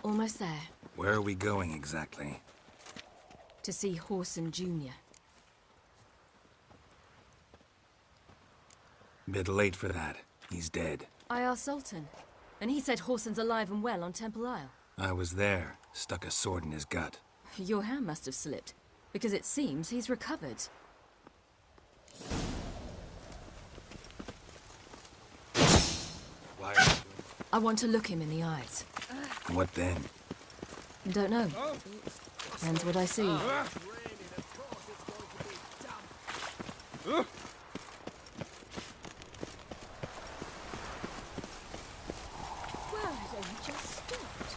Almost there. Where are we going exactly? To see Horson Jr. Bit late for that. He's dead. I asked Sultan, and he said Horson's alive and well on Temple Isle. I was there. Stuck a sword in his gut. Your hand must have slipped, because it seems he's recovered. Why? I want to look him in the eyes. What then? Don't know. Depends what I see. Well, it only just stopped.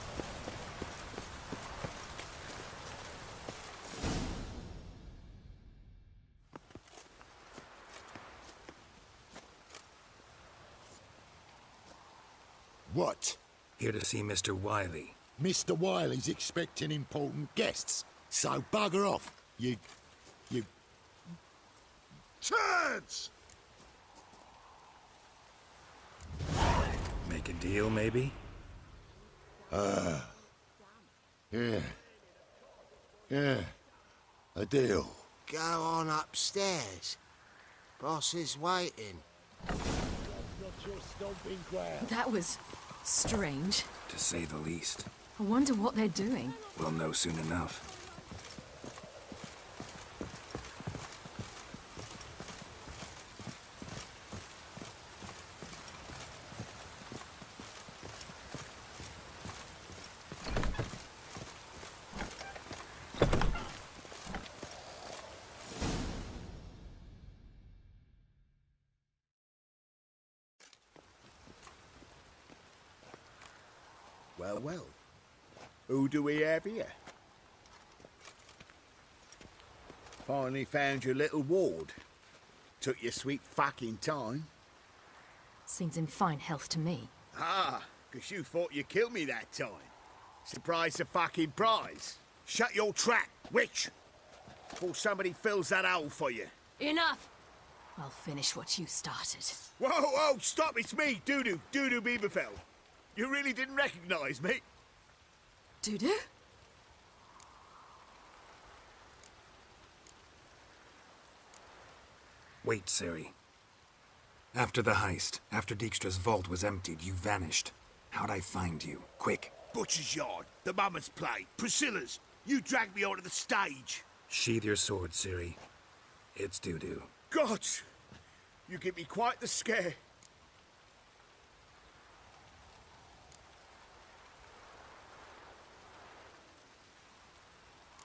What? Here to see Mr. Wiley. Mr. Wiley's expecting important guests, so bugger off, you... Turds! Make a deal, maybe? Yeah. A deal. Go on upstairs. Boss is waiting. That was strange. To say the least. I wonder what they're doing. We'll know soon enough. Well. Who do we have here? Finally found your little ward. Took your sweet fucking time. Seems in fine health to me. Ah, 'cause you thought you killed me that time. Surprise the fucking prize. Shut your trap, witch! Before somebody fills that hole for you. Enough! I'll finish what you started. Whoa, stop, it's me, Dudu Beaverfell. You really didn't recognize me? Dudu? Wait, Siri. After the heist, after Dijkstra's vault was emptied, you vanished. How'd I find you? Quick. Butcher's Yard, the Mama's Play, Priscilla's. You dragged me onto the stage. Sheathe your sword, Siri. It's Dudu. God, you give me quite the scare.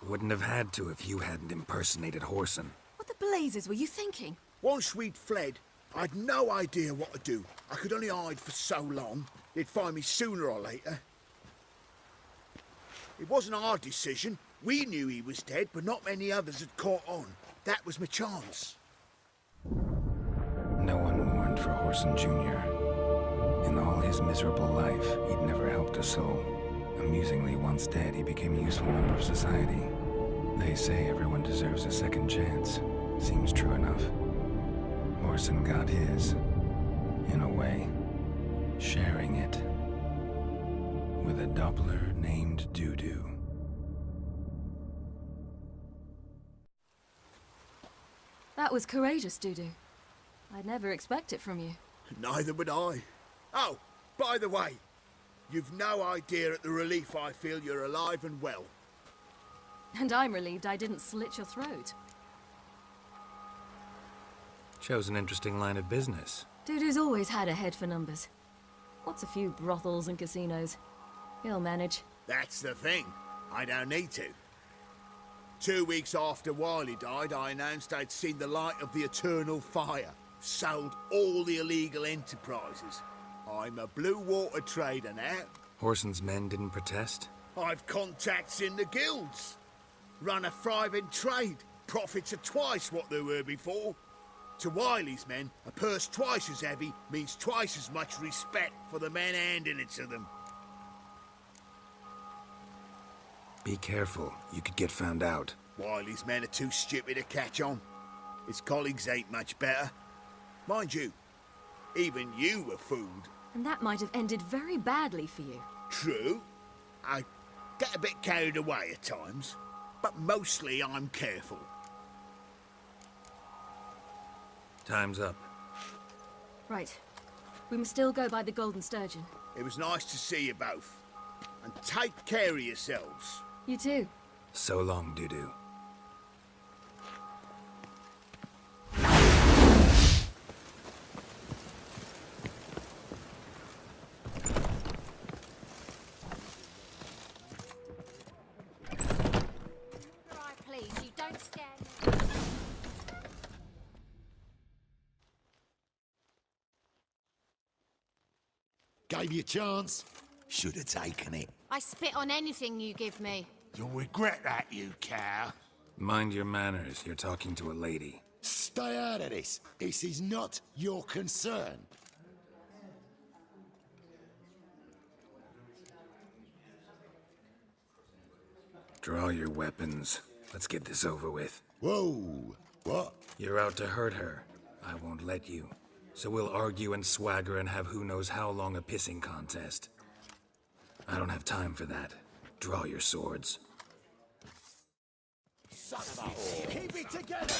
Wouldn't have had to if you hadn't impersonated Horson. What the blazes were you thinking? Once we'd fled, I'd no idea what to do. I could only hide for so long. They'd find me sooner or later. It wasn't our decision. We knew he was dead, but not many others had caught on. That was my chance. No one mourned for Horson Jr. In all his miserable life, he'd never helped a soul. Amusingly, once dead, he became a useful member of society. They say everyone deserves a second chance. Seems true enough. Horson got his, in a way, sharing it with a Doppler named Dudu. That was courageous, Dudu. I'd never expect it from you. Neither would I. Oh, by the way, you've no idea at the relief I feel you're alive and well. And I'm relieved I didn't slit your throat. Chose an interesting line of business. Dudu's always had a head for numbers. What's a few brothels and casinos? He'll manage. That's the thing. I don't need to. 2 weeks after Wiley died, I announced I'd seen the light of the eternal fire. Sold all the illegal enterprises. I'm a blue water trader now. Horson's men didn't protest? I've contacts in the guilds. Run a thriving trade. Profits are twice what they were before. To Wiley's men, a purse twice as heavy means twice as much respect for the men handing it to them. Be careful. You could get found out. Wiley's men are too stupid to catch on. His colleagues ain't much better. Mind you, even you were fooled. And that might have ended very badly for you. True. I get a bit carried away at times, but mostly I'm careful. Time's up. Right. We must still go by the Golden Sturgeon. It was nice to see you both. And take care of yourselves. You too. So long, Dudu. Please, you don't scare me. Gave you a chance. Should have taken it. I spit on anything you give me. You'll regret that, you cow. Mind your manners. You're talking to a lady. Stay out of this. This is not your concern. Draw your weapons. Let's get this over with. Whoa. What? You're out to hurt her. I won't let you. So we'll argue and swagger and have who knows how long a pissing contest. I don't have time for that. Draw your swords. Son of a whore. Keep it together.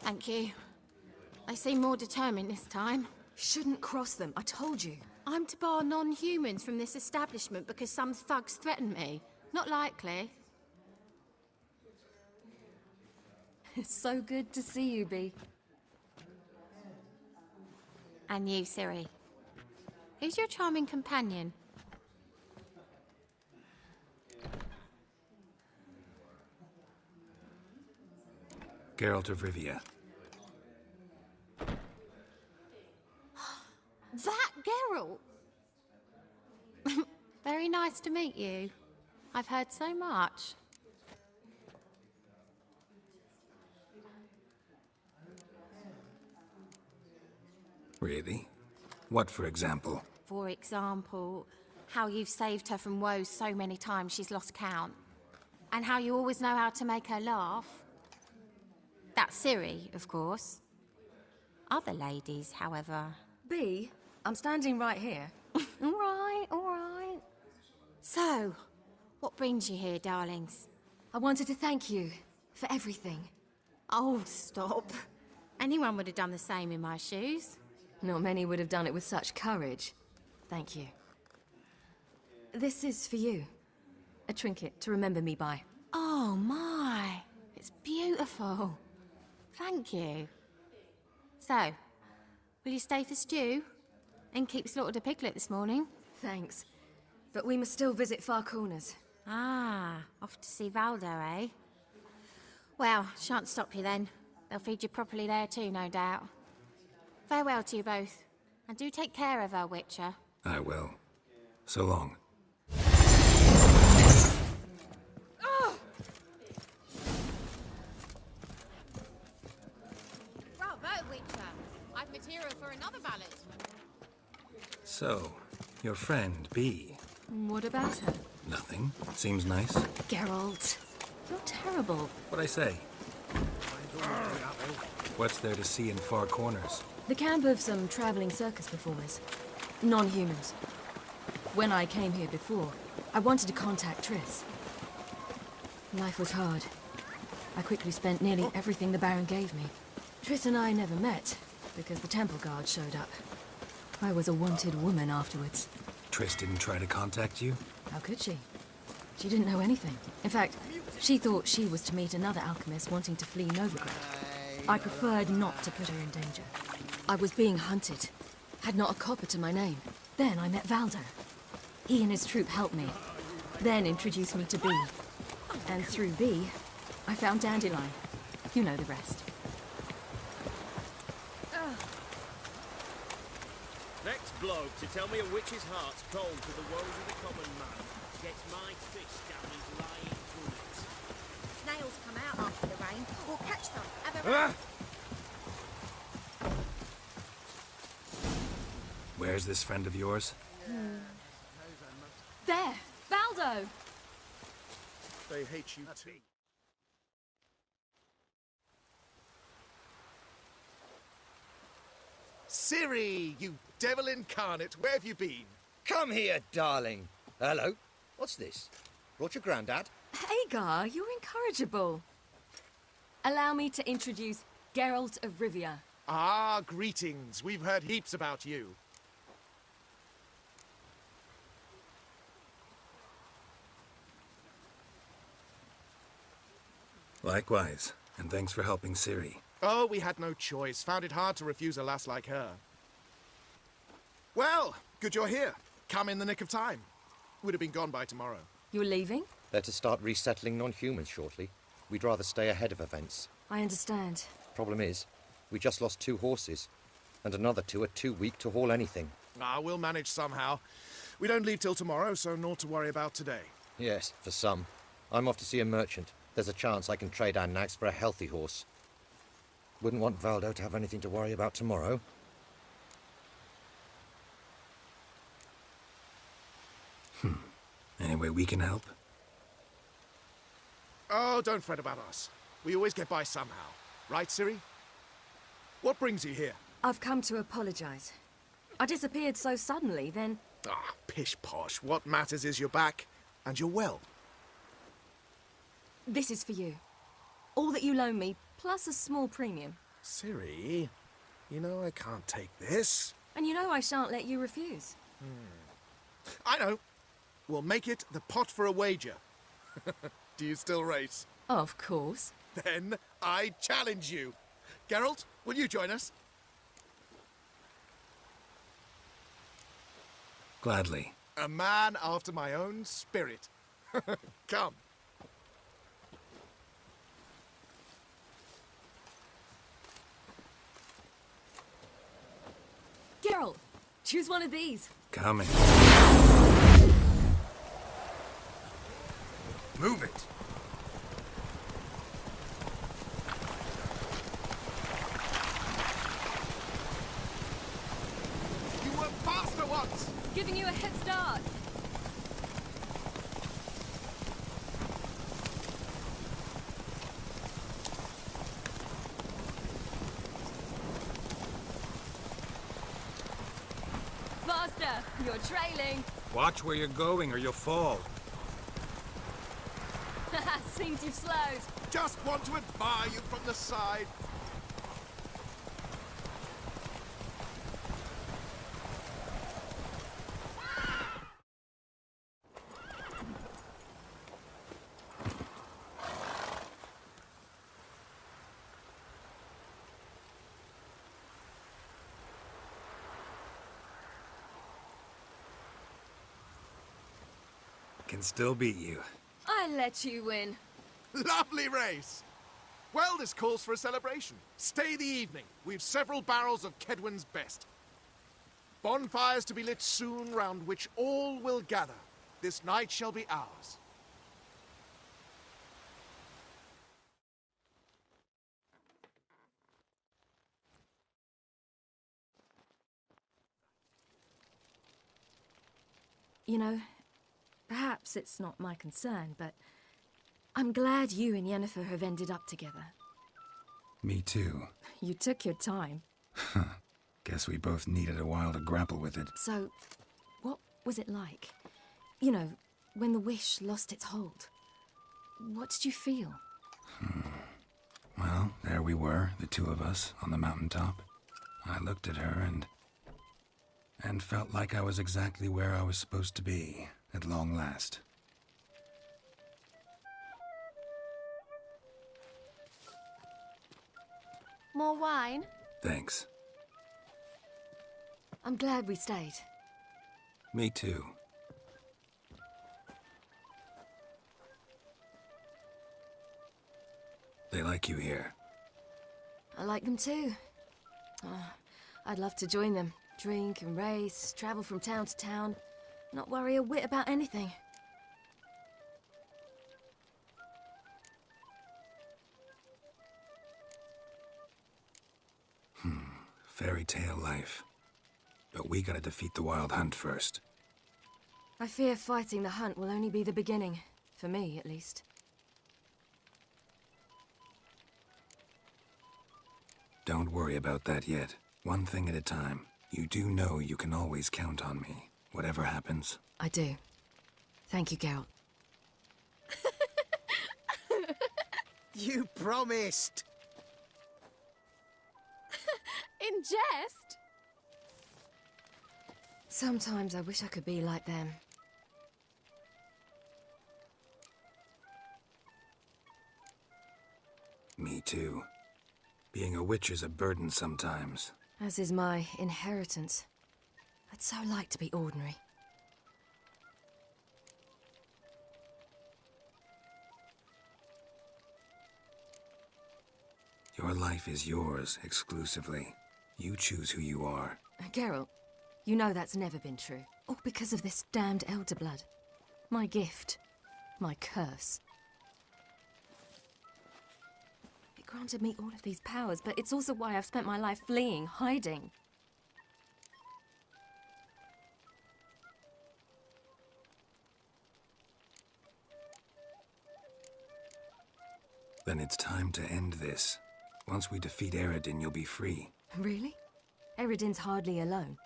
Thank you. They seem more determined this time. Shouldn't cross them, I told you. I'm to bar non-humans from this establishment because some thugs threaten me. Not likely. It's so good to see you, Bee. And you, Siri. Who's your charming companion? Geralt of Rivia. That Geralt! Very nice to meet you. I've heard so much. Really? What, for example? For example, how you've saved her from woes so many times she's lost count. And how you always know how to make her laugh. That's Siri, of course. Other ladies, however... Bee, I'm standing right here. All right, all right. So, what brings you here, darlings? I wanted to thank you for everything. Oh, stop. Anyone would have done the same in my shoes. Not many would have done it with such courage. Thank you. This is for you. A trinket to remember me by. Oh, my. It's beautiful. Thank you. So, will you stay for stew? And keep slaughtered a piglet this morning? Thanks. But we must still visit Far Corners. Ah, off to see Valdo, eh? Well, shan't stop you then. They'll feed you properly there too, no doubt. Farewell to you both. And do take care of her, Witcher. I will. So long. Bravo, Witcher. I've material for another ballad. So, your friend, Bee. What about her? Nothing. Seems nice. Geralt, you're terrible. What'd I say? What's there to see in Far Corners? The camp of some traveling circus performers. Non-humans. When I came here before, I wanted to contact Triss. Life was hard. I quickly spent nearly everything the Baron gave me. Triss and I never met, because the temple guard showed up. I was a wanted woman afterwards. Triss didn't try to contact you? How could she? She didn't know anything. In fact, she thought she was to meet another alchemist wanting to flee Novigrad. I preferred not to put her in danger. I was being hunted. Had not a copper to my name. Then I met Valdo. He and his troop helped me. Then introduced me to Bee. And through Bee, I found Dandelion. You know the rest. Next bloke to tell me a witch's heart's cold to the woes of the common man gets my fist down his lying gullet. Snails come out after the rain. We'll catch them. Have a rest. Where's this friend of yours? There! Hello. They hate you too. Ciri, you devil incarnate, where have you been? Come here, darling. Hello. What's this? Brought your granddad? Hagar, you're incorrigible. Allow me to introduce Geralt of Rivia. Ah, greetings. We've heard heaps about you. Likewise, and thanks for helping Ciri. Oh, we had no choice. Found it hard to refuse a lass like her. Well, good you're here. Come in the nick of time. Would have been gone by tomorrow. You're leaving? They're to start resettling non-humans shortly. We'd rather stay ahead of events. I understand. Problem is, we just lost 2 horses, and another 2 are too weak to haul anything. Ah, we'll manage somehow. We don't leave till tomorrow, so naught to worry about today. Yes, for some. I'm off to see a merchant. There's a chance I can trade our nags for a healthy horse. Wouldn't want Valdo to have anything to worry about tomorrow. Any way we can help? Oh, don't fret about us. We always get by somehow. Right, Ciri? What brings you here? I've come to apologize. I disappeared so suddenly, then... Ah, pish-posh. What matters is you're back, and you're well. This is for you. All that you loan me, plus a small premium. Ciri, you know I can't take this. And you know I shan't let you refuse. I know. We'll make it the pot for a wager. Do you still race? Of course. Then I challenge you. Geralt, will you join us? Gladly. A man after my own spirit. Come. Geralt, choose one of these. Coming. Move it! You were faster once! Giving you a head start. Faster! You're trailing. Watch where you're going or you'll fall. Seems you've slowed. Just want to admire you from the side. Can still beat you. I let you win. Lovely race! Well, this calls for a celebration. Stay the evening. We've several barrels of Kedwen's best. Bonfires to be lit soon, round which all will gather. This night shall be ours. You know, perhaps it's not my concern, but I'm glad you and Yennefer have ended up together. Me too. You took your time. Guess we both needed a while to grapple with it. So, what was it like? You know, when the wish lost its hold. What did you feel? Well, there we were, the two of us, on the mountaintop. I looked at her and felt like I was exactly where I was supposed to be, at long last. More wine? Thanks. I'm glad we stayed. Me too. They like you here. I like them too. I'd love to join them. Drink and race, travel from town to town, not worry a whit about anything. Fairy tale life. But we gotta defeat the Wild Hunt first. I fear fighting the hunt will only be the beginning. For me, at least. Don't worry about that yet. One thing at a time. You do know you can always count on me, whatever happens. I do. Thank you, Geralt. You promised! In jest? Sometimes I wish I could be like them. Me too. Being a witch is a burden sometimes. As is my inheritance. I'd so like to be ordinary. Your life is yours, exclusively. You choose who you are. Geralt, you know that's never been true. All because of this damned elder blood. My gift. My curse. It granted me all of these powers, but it's also why I've spent my life fleeing, hiding. Then it's time to end this. Once we defeat Eredin, you'll be free. Really? Eredin's hardly alone.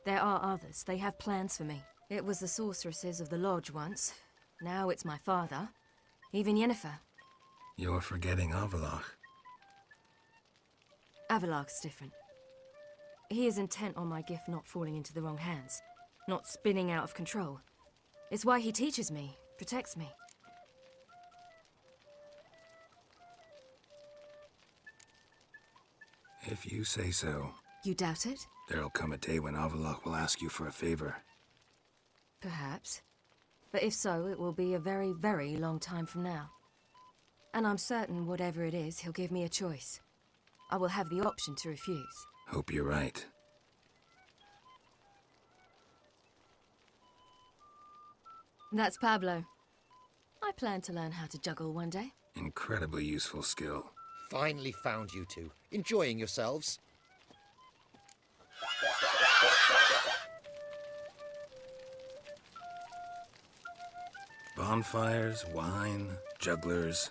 There are others. They have plans for me. It was the sorceresses of the Lodge once. Now it's my father. Even Yennefer. You're forgetting Avalach. Avalach's different. He is intent on my gift not falling into the wrong hands. Not spinning out of control. It's why he teaches me, protects me. If you say so. You doubt it? There'll come a day when Avalach will ask you for a favor. Perhaps. But if so, it will be a very, very long time from now. And I'm certain whatever it is, he'll give me a choice. I will have the option to refuse. Hope you're right. That's Pablo. I plan to learn how to juggle one day. Incredibly useful skill. Finally found you two. Enjoying yourselves? Bonfires, wine, jugglers.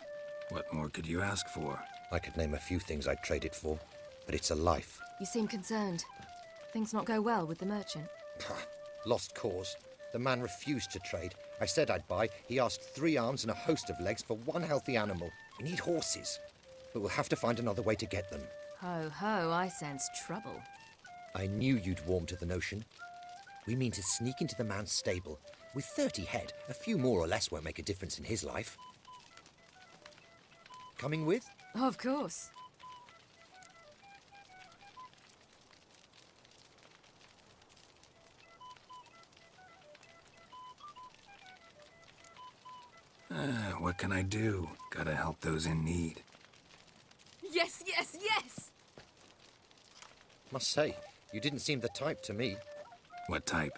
What more could you ask for? I could name a few things I'd trade it for, but it's a life. You seem concerned. Things not go well with the merchant. Lost cause. The man refused to trade. I said I'd buy. He asked 3 arms and a host of legs for 1 healthy animal. We need horses, but we'll have to find another way to get them. Ho ho, I sense trouble. I knew you'd warm to the notion. We mean to sneak into the man's stable. With 30 head, a few more or less won't make a difference in his life. Coming with? Of course. What can I do? Gotta help those in need. Yes, yes, yes! Must say, you didn't seem the type to me. What type?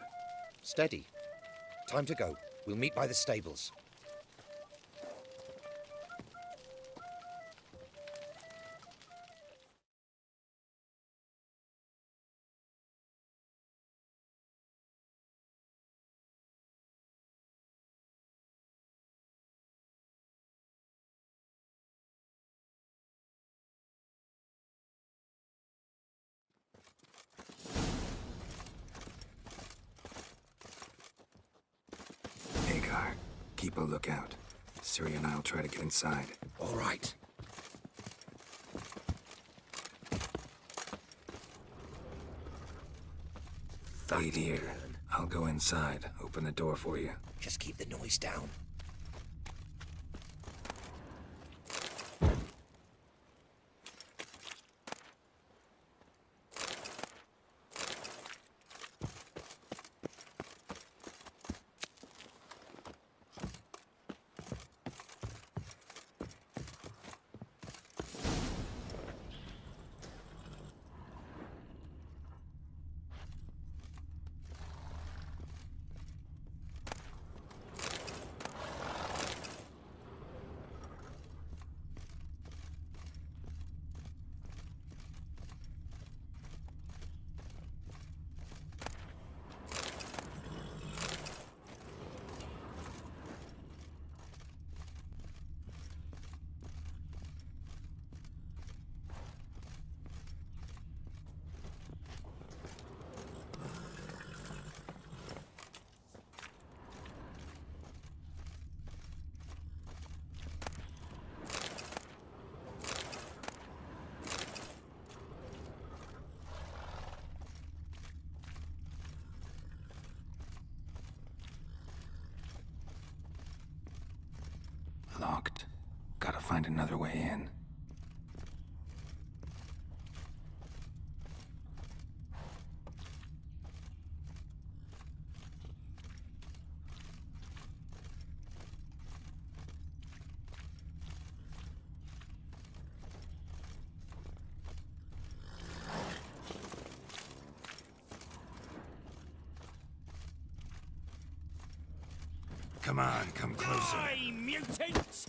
Steady. Time to go. We'll meet by the stables. Keep a lookout. Ciri and I'll try to get inside. All right. Wait here. I'll go inside. Open the door for you. Just keep the noise down. find another way in. Come on, come closer. Die, mutants!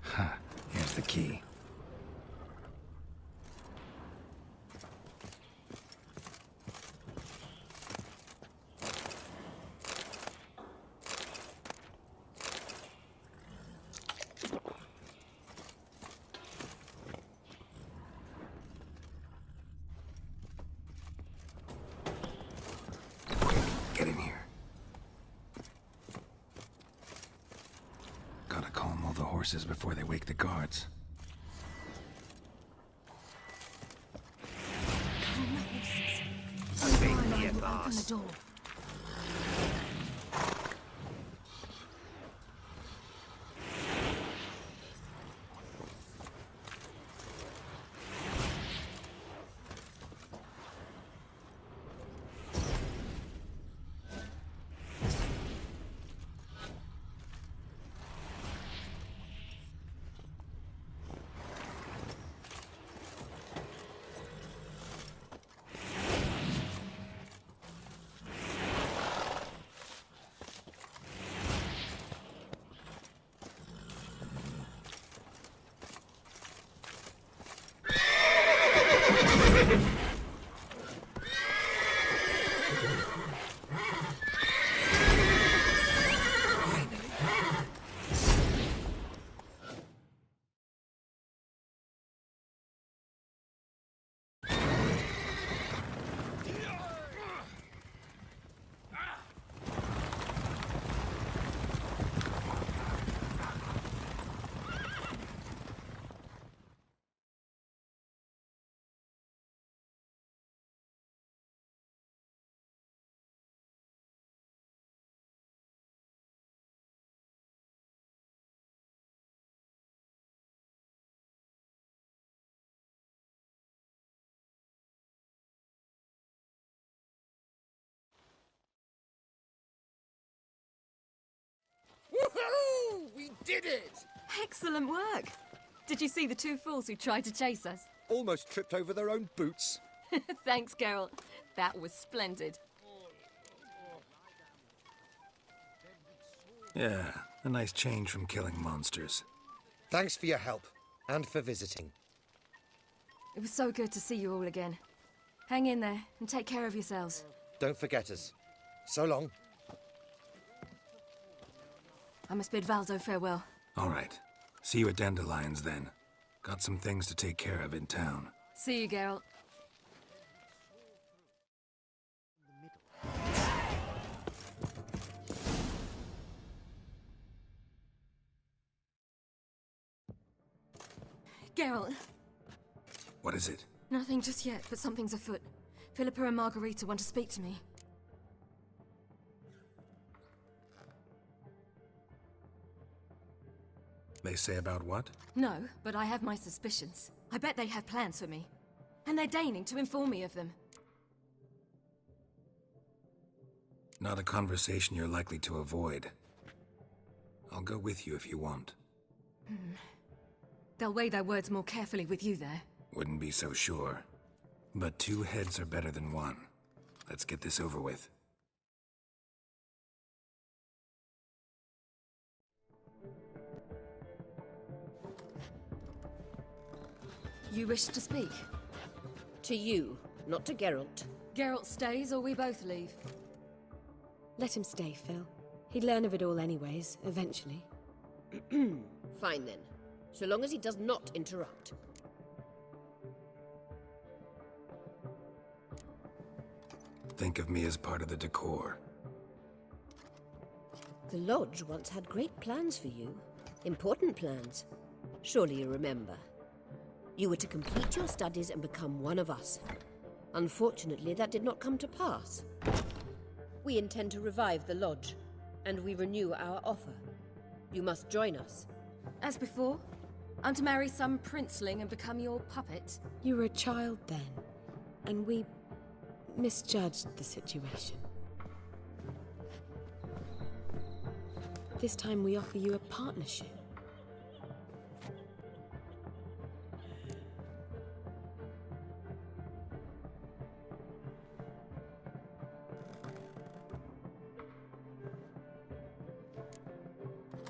Huh, here's the key. Get in here. Gotta calm all the horses before they wake the guards. Open the door. Woohoo! We did it! Excellent work. Did you see the two fools who tried to chase us? Almost tripped over their own boots. Thanks, Geralt. That was splendid. Yeah, a nice change from killing monsters. Thanks for your help, and for visiting. It was so good to see you all again. Hang in there and take care of yourselves. Don't forget us. So long. I must bid Valdo farewell. All right. See you at Dandelion's then. Got some things to take care of in town. See you, Geralt. Geralt. What is it? Nothing just yet, but something's afoot. Philippa and Margarita want to speak to me. They say about what? No, but I have my suspicions. I bet they have plans for me. And they're deigning to inform me of them. Not a conversation you're likely to avoid. I'll go with you if you want. They'll weigh their words more carefully with you there. Wouldn't be so sure. But two heads are better than one. Let's get this over with. You wish to speak? To you, not to Geralt. Geralt stays or we both leave? Let him stay, Phil. He'd learn of it all anyways, eventually. Fine then. So long as he does not interrupt. Think of me as part of the decor. The Lodge once had great plans for you. Important plans. Surely you remember. You were to complete your studies and become one of us. Unfortunately, that did not come to pass. We intend to revive the lodge, and we renew our offer. You must join us. As before? I'm to marry some princeling and become your puppet? You were a child then, and we misjudged the situation. This time we offer you a partnership.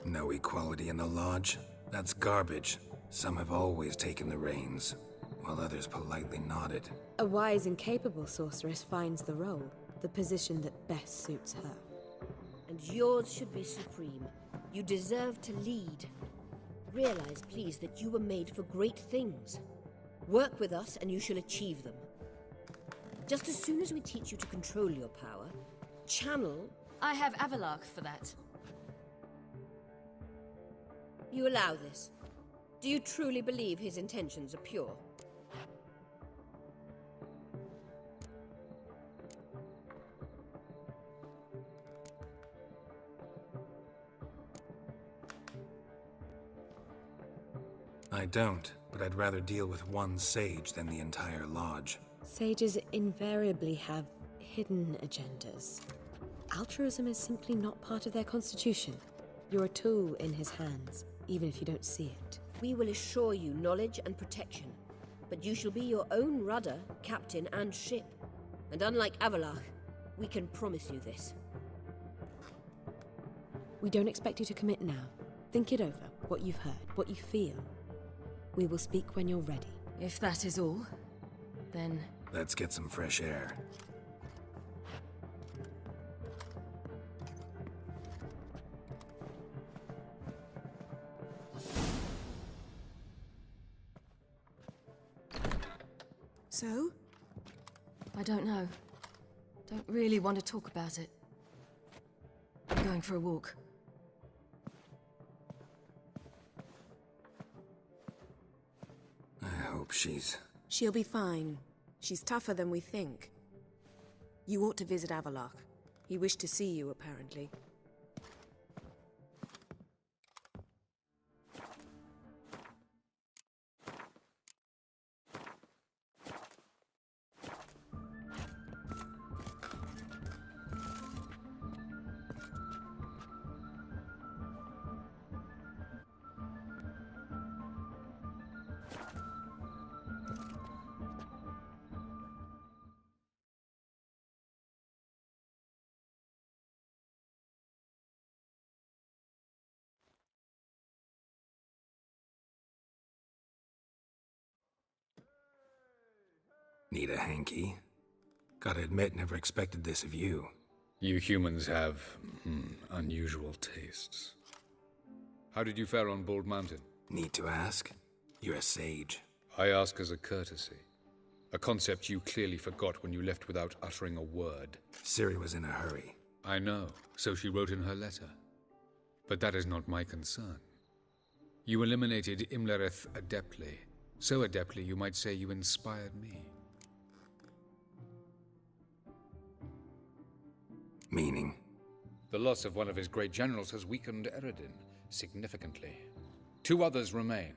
No equality in the lodge? That's garbage. Some have always taken the reins, while others politely nodded. A wise and capable sorceress finds the role, the position that best suits her. And yours should be supreme. You deserve to lead. Realize, please, that you were made for great things. Work with us and you shall achieve them. Just as soon as we teach you to control your power, channel... I have Avalark for that. You allow this. Do you truly believe his intentions are pure? I don't, but I'd rather deal with one sage than the entire lodge. Sages invariably have hidden agendas. Altruism is simply not part of their constitution. You're a tool in his hands, even if you don't see it. We will assure you knowledge and protection, but you shall be your own rudder, captain, and ship. And unlike Avalark, we can promise you this. We don't expect you to commit now. Think it over, what you've heard, what you feel. We will speak when you're ready. If that is all, then... Let's get some fresh air. So? I don't know. Don't really want to talk about it. I'm going for a walk. I hope she's... She'll be fine. She's tougher than we think. You ought to visit Avalark. He wished to see you, apparently. Need a hanky? Gotta admit, never expected this of you. You humans have, unusual tastes. How did you fare on Bald Mountain? Need to ask? You're a sage. I ask as a courtesy. A concept you clearly forgot when you left without uttering a word. Ciri was in a hurry. I know, so she wrote in her letter. But that is not my concern. You eliminated Imlerith adeptly. So adeptly you might say you inspired me. Meaning? The loss of one of his great generals has weakened Eredin significantly. 2 others remain.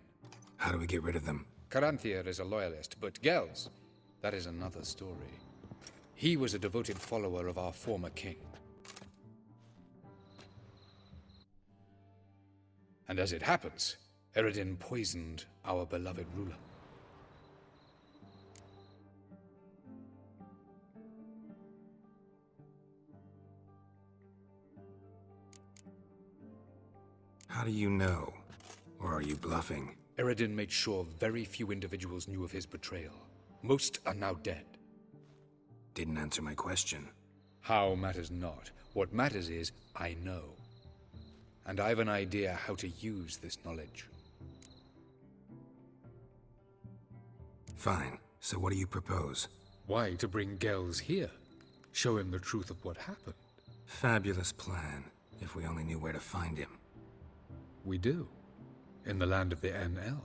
How do we get rid of them? Caranthier is a loyalist, but Gels, that is another story. He was a devoted follower of our former king. And as it happens, Eredin poisoned our beloved ruler. How do you know? Or are you bluffing? Eredin made sure very few individuals knew of his betrayal. Most are now dead. Didn't answer my question. How matters not. What matters is, I know. And I've an idea how to use this knowledge. Fine. So what do you propose? Why, to bring Gels here. Show him the truth of what happened. Fabulous plan, if we only knew where to find him. We do. In the land of the NL.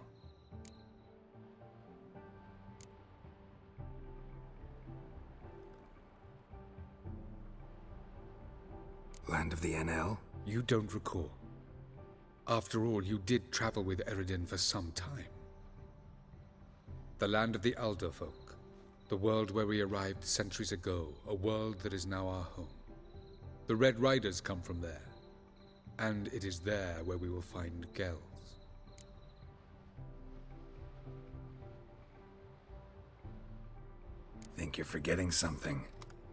land of the NL? You don't recall. After all, you did travel with Eredin for some time. The land of the Alder folk. The world where we arrived centuries ago. A world that is now our home. The Red Riders come from there. And it is there where we will find Gels. Think you're forgetting something.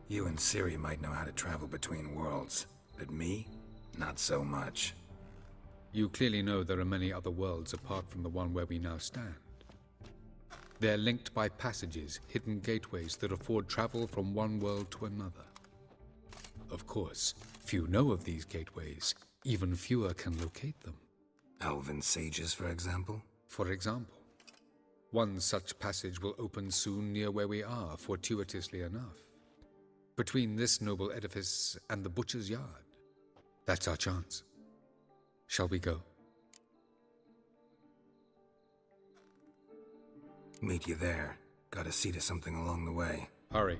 You and Ciri might know how to travel between worlds, but me? Not so much. You clearly know there are many other worlds apart from the one where we now stand. They're linked by passages, hidden gateways that afford travel from one world to another. Of course, few know of these gateways. Even fewer can locate them. Elven sages, for example? For example. One such passage will open soon near where we are, fortuitously enough. Between this noble edifice and the butcher's yard. That's our chance. Shall we go? Meet you there. Gotta see to something along the way. Hurry.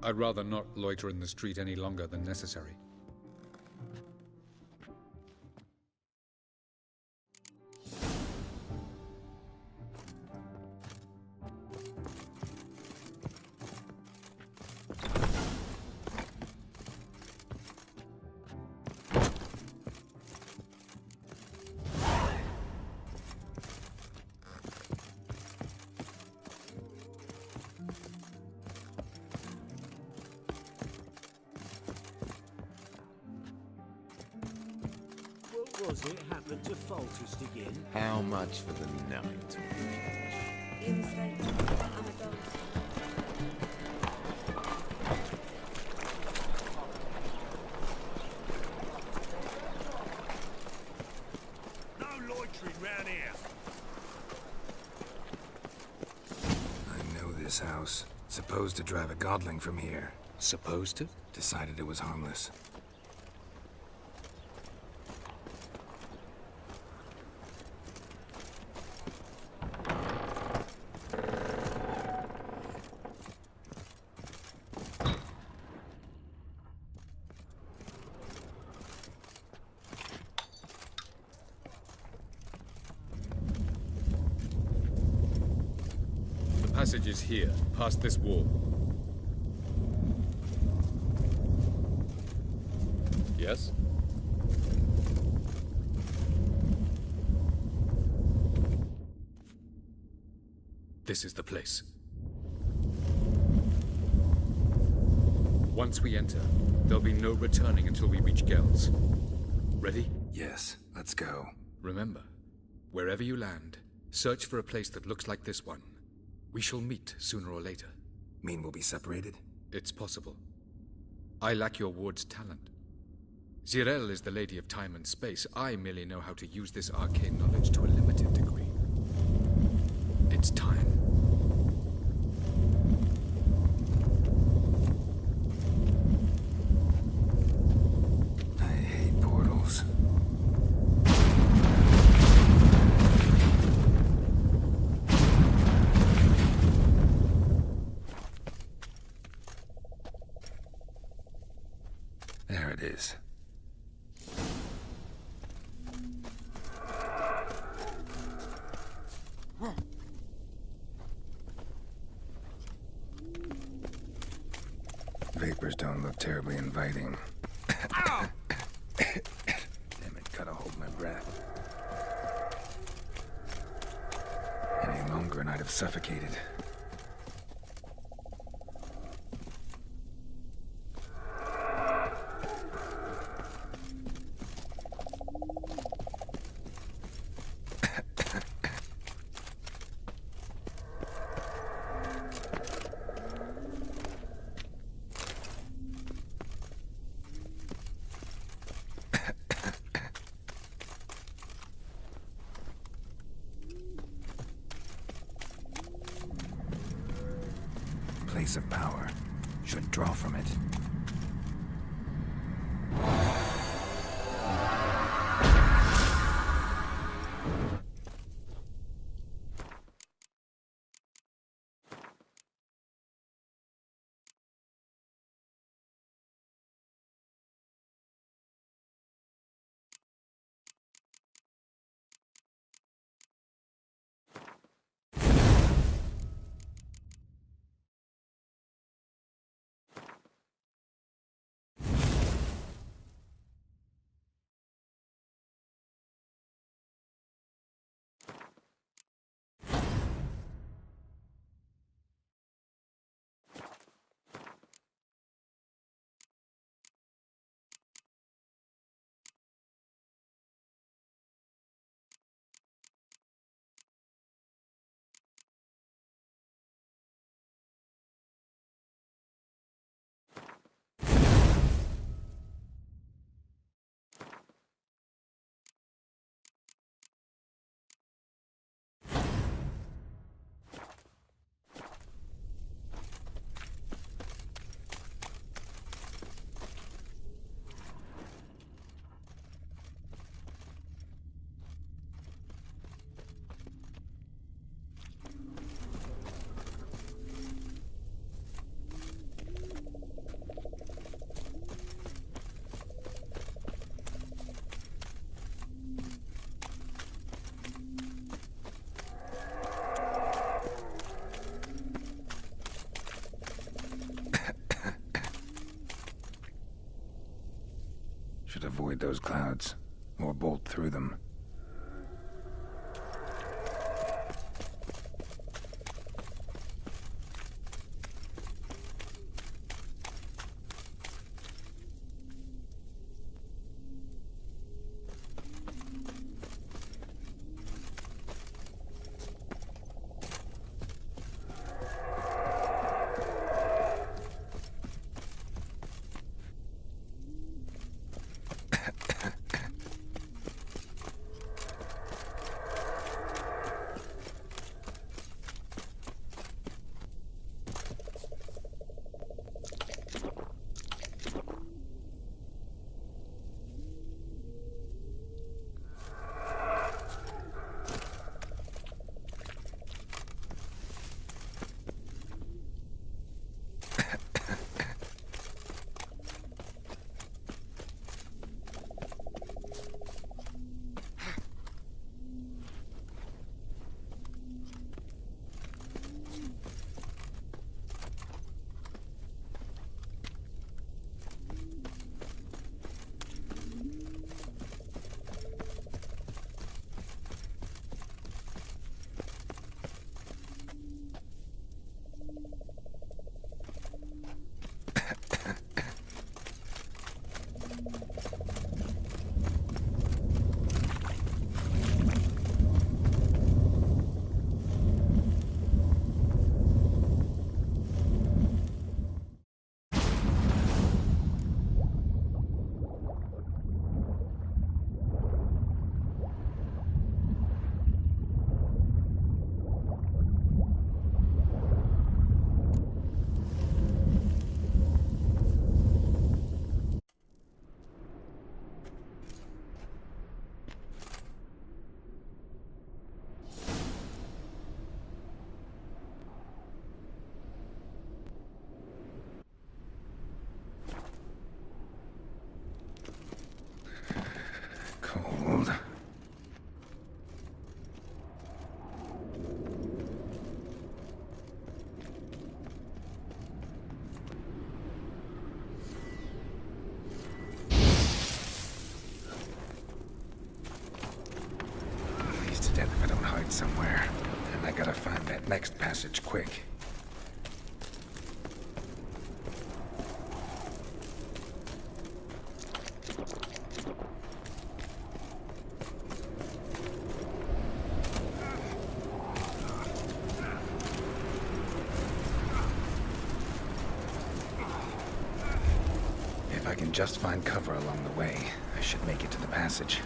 I'd rather not loiter in the street any longer than necessary. What was it happened to falters again? How much for the night? No loitering round here. I know this house. Supposed to drive a godling from here. Supposed to? Decided it was harmless. The passage is here, past this wall. Yes? This is the place. Once we enter, there'll be no returning until we reach Gels. Ready? Yes, let's go. Remember, wherever you land, search for a place that looks like this one. We shall meet sooner or later. Mean we'll be separated? It's possible. I lack your ward's talent. Zirel is the lady of time and space. I merely know how to use this arcane knowledge to a limited degree. It's time. I hate portals. There it is. Vapors don't look terribly inviting. Damn it, gotta hold my breath. Any longer and I'd have suffocated. Place of power. Should draw from it. should avoid those clouds, or bolt through them. Cold. Freeze to death if I don't hide somewhere. And I gotta find that next passage quick. If I can just find cover along the way, I should make it to the passage.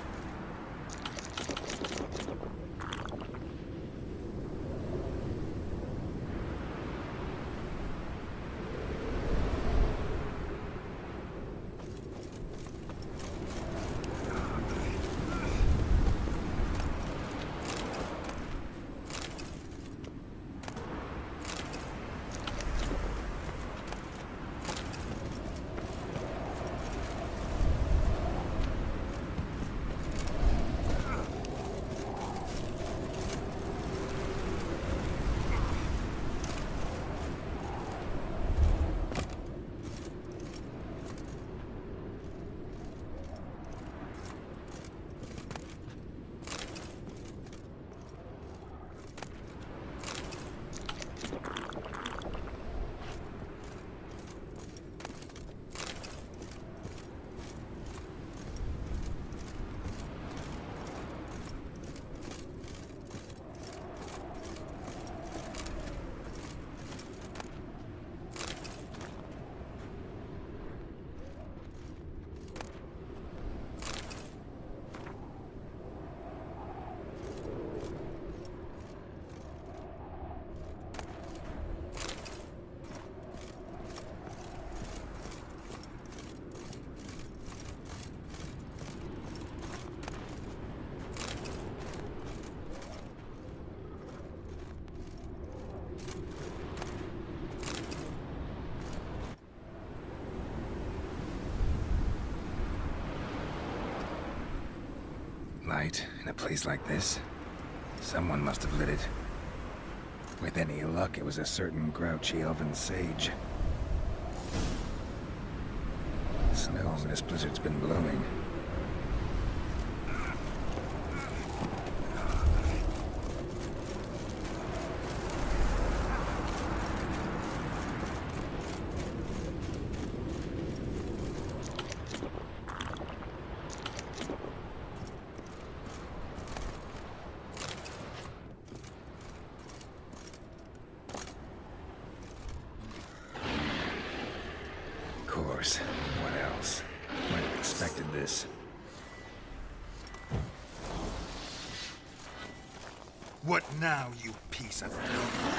Light in a place like this? Someone must have lit it. With any luck, it was a certain grouchy elven sage. So How long this blizzard's been blowing? Of course. What else? Might have expected this. What now, you piece of filth?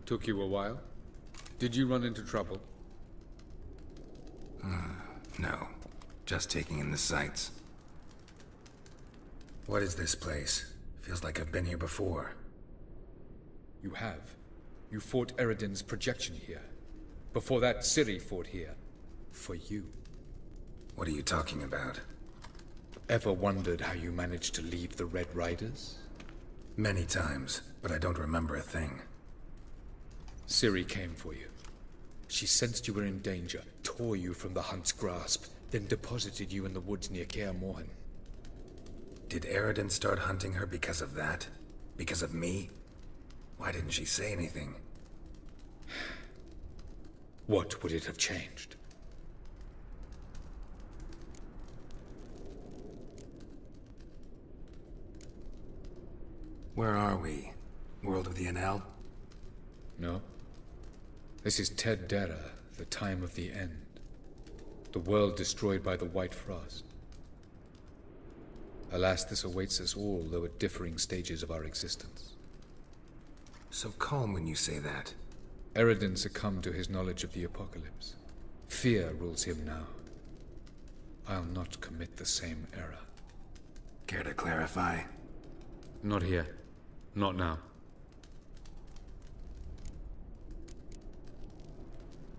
Took you a while? Did you run into trouble? No. Just taking in the sights. What is this place? Feels like I've been here before. You have. You fought Eridan's projection here. Before that, Ciri fought here. For you. What are you talking about? Ever wondered how you managed to leave the Red Riders? Many times, but I don't remember a thing. Ciri came for you. She sensed you were in danger, tore you from the Hunt's grasp, then deposited you in the woods near Kaer Morhen. Did Eridan start hunting her because of that? Because of me? Why didn't she say anything? What would it have changed? Where are we? World of the Enel? No. This is Ted Dara, the time of the end. The world destroyed by the White Frost. Alas, this awaits us all, though at differing stages of our existence. So calm when you say that. Eridan succumbed to his knowledge of the apocalypse. Fear rules him now. I'll not commit the same error. Care to clarify? Not here. Not now.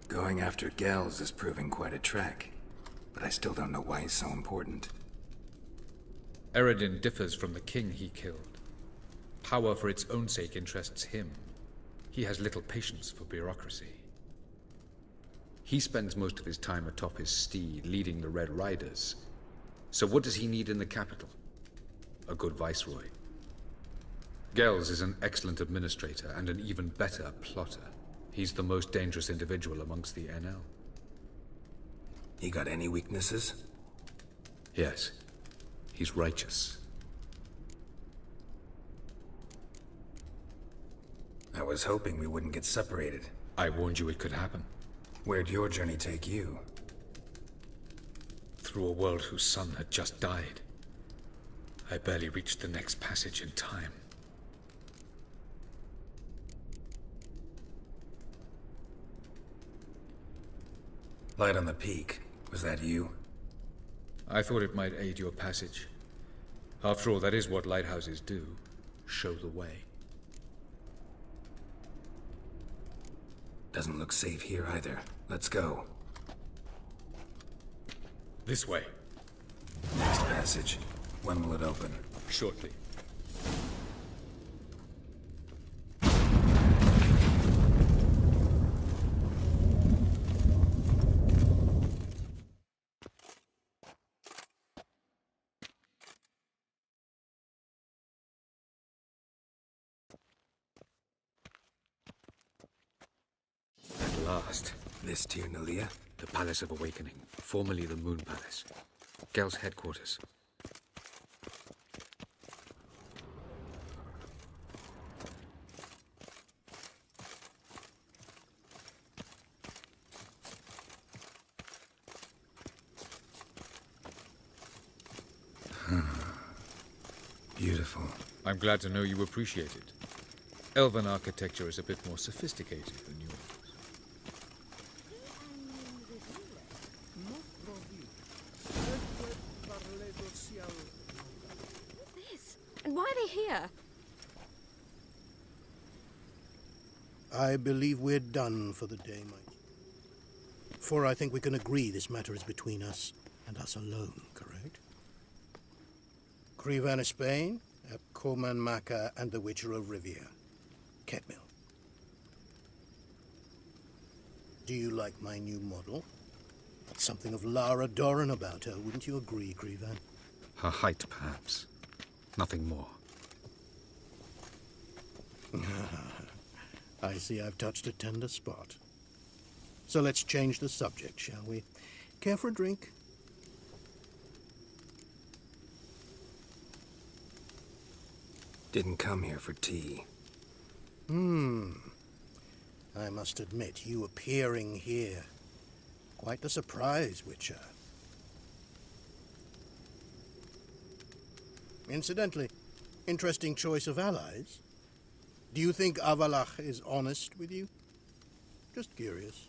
Going after Gels is proving quite a trek, but I still don't know why he's so important. Eredin differs from the king he killed. Power for its own sake interests him. He has little patience for bureaucracy. He spends most of his time atop his steed, leading the Red Riders. So what does he need in the capital? A good viceroy. Gels is an excellent administrator and an even better plotter. He's the most dangerous individual amongst the NL. He got any weaknesses? Yes. He's righteous. I was hoping we wouldn't get separated. I warned you it could happen. Where'd your journey take you? Through a world whose son had just died. I barely reached the next passage in time. Light on the peak. Was that you? I thought it might aid your passage. After all, that is what lighthouses do. Show the way. Doesn't look safe here either. Let's go. This way. Next passage. When will it open? Shortly. At last. This Tir Nalia? The Palace of Awakening, formerly the Moon Palace. Gel's headquarters. Beautiful. I'm glad to know you appreciate it. Elven architecture is a bit more sophisticated than yours. What's this? And why are they here? I believe we're done for the day, Mike. For I think we can agree this matter is between us and us alone, correct? Krivan of Spain, Koman Maka, and the Witcher of Rivia. Ketmil. Do you like my new model? That's something of Lara Doran about her, wouldn't you agree, Krivan? Her height, perhaps. Nothing more. I see I've touched a tender spot. So let's change the subject, shall we? Care for a drink? Didn't come here for tea. I must admit, you appearing here. Quite a surprise, Witcher. Incidentally, interesting choice of allies. Do you think Avalach is honest with you? Just curious.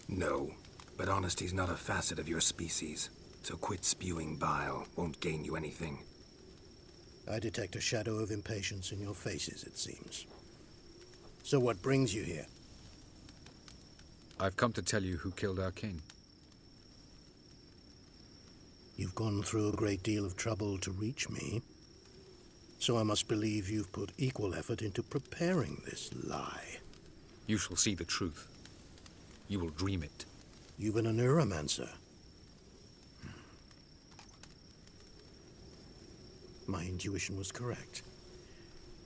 No, but honesty's not a facet of your species. So quit spewing bile. Won't gain you anything. I detect a shadow of impatience in your faces, it seems. So what brings you here? I've come to tell you who killed our king. You've gone through a great deal of trouble to reach me. So I must believe you've put equal effort into preparing this lie. You shall see the truth. You will dream it. You've been a neuromancer. My intuition was correct.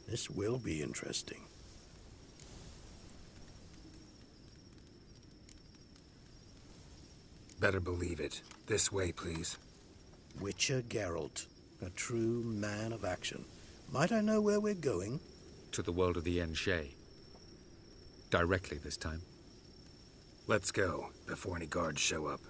This will be interesting. Better believe it. This way, please. Witcher Geralt, a true man of action. Might I know where we're going? To the world of the Enshe. Directly this time. Let's go, before any guards show up.